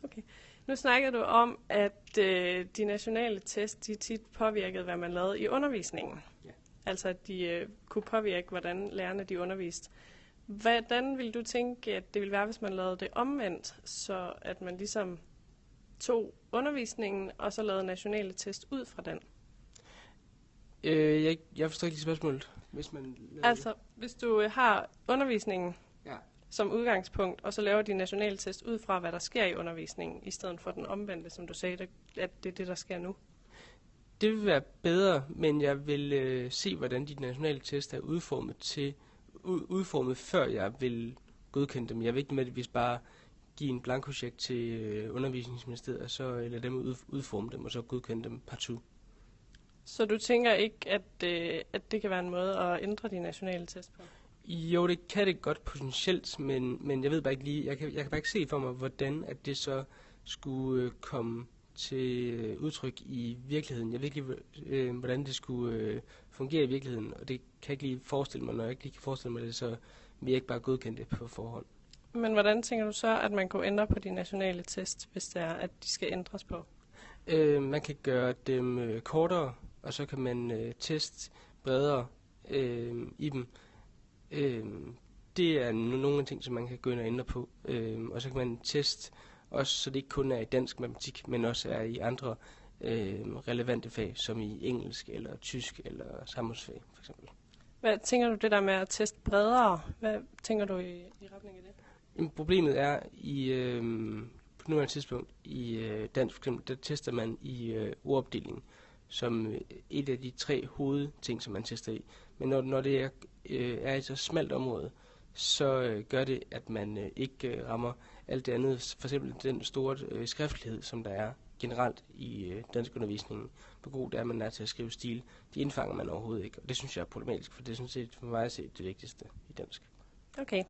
Okay. Nu snakkede du om, at de nationale test, de tit påvirkede, hvad man lavede i undervisningen. Ja. Altså, at de kunne påvirke, hvordan lærerne de underviste. Hvordan ville du tænke, at det ville være, hvis man lavede det omvendt, så at man ligesom tog undervisningen, og så lavede nationale test ud fra den? Jeg forstår ikke lige spørgsmålet. Hvis man Altså, hvis du har undervisningen Ja. som udgangspunkt, og så laver de nationale test ud fra, hvad der sker i undervisningen, i stedet for den omvendte, som du sagde, at det er det, der sker nu. Det vil være bedre, men jeg vil se, hvordan de nationale test er udformet, før jeg vil godkende dem. Jeg vil ikke nødvendigvis bare give en blankocheck til undervisningsministeriet, og så lade dem udforme dem, og så godkende dem partout. Så du tænker ikke, at det kan være en måde at ændre de nationale test på? Jo, det kan det godt potentielt, men jeg ved bare ikke lige, jeg kan bare ikke se for mig, hvordan at det så skulle komme til udtryk i virkeligheden. Jeg ved ikke lige, hvordan det skulle fungere i virkeligheden, og det kan jeg ikke lige forestille mig. Når jeg ikke lige kan forestille mig det, så vil jeg ikke bare godkende det på forhånd. Men hvordan tænker du så, at man kunne ændre på de nationale test, hvis det er, at de skal ændres på? Man kan gøre dem kortere, og så kan man teste bredere i dem. Det er nogle af ting, som man kan gå ind og ændre på. Og så kan man teste også, så det ikke kun er i dansk matematik, men også er i andre relevante fag, som i engelsk eller tysk eller samfundsfag for eksempel. Hvad tænker du det der med at teste bredere? Hvad tænker du i retning af det? Jamen, problemet er på nuværende tidspunkt i dansk for eksempel, der tester man i ordopdelingen som et af de 3 hovedting, som man tester i. Men når det er et så smalt område, så gør det, at man ikke rammer alt det andet. For eksempel den store skriftlighed, som der er generelt i danskundervisningen på god, det er, at man er til at skrive stil. De indfanger man overhovedet ikke, og det synes jeg er problematisk, for det er sådan set for mig at se det vigtigste i dansk. Okay.